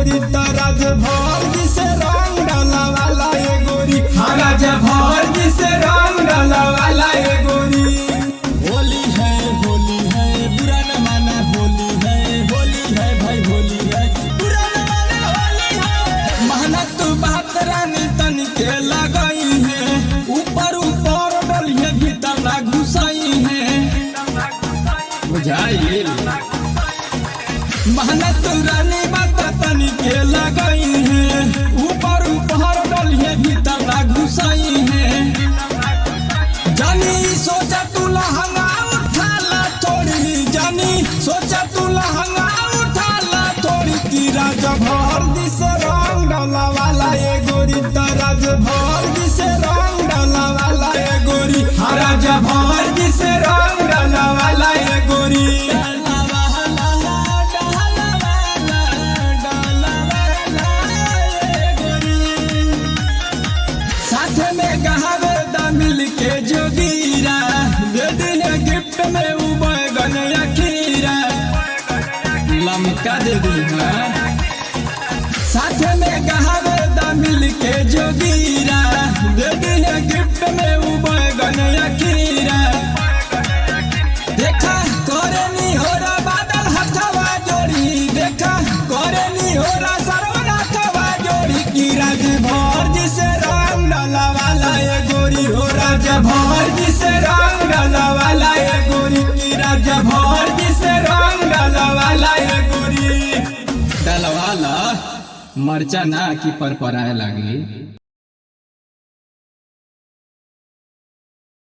गोरी राज भर जिसे रंग डाला वाला ये गोरी, राज भर जिसे रंग डाला वाला ये गोरी। होली है बुरा न माना, होली है भाई होली है, बुरा न माना होली है। मेहनत बात रानी तनी के लगाई है, ऊपर ऊपर डलिए भीतर ना घुसाई है, बुझाइल। मेहनत रानी बात तनी के लगाई है, ऊपर ऊपर डलिए भीतर ना घुसाई है। जानी सोचा तू लहंगा उठाला थोड़ी, जानी सोचा तू लहंगा उठाला थोड़ी, की राज भर जिसे रंग डाला वाला ये गोरी, राज भर जिसे रंग डाला वाला ये गोरी, राज भर जिसे रंग डाला वाला ये गोरी। साथ में गहावे दा मिल के जोगीरा, दे दिन गिफ्ट में वो बैगन या खीरा, लमका दे दी है। साथ में गहावे दा मिल के जोगीरा, दे दिन गिफ्ट में वो बैगन या खीरा। देखा करे नी हो रहा बादल हथवा जोड़ी, देखा करे नी हो रहा सरवना हथवा जोड़ी, की राज भर जिसे रंग डाला वाला ये गोरी, हो राज भर जिसे रंग डाला वाला ये गोरी, की राज भर जिसे रंग डाला वाला ये गोरी। डलवाला मरचा ना की पर पराए लागी।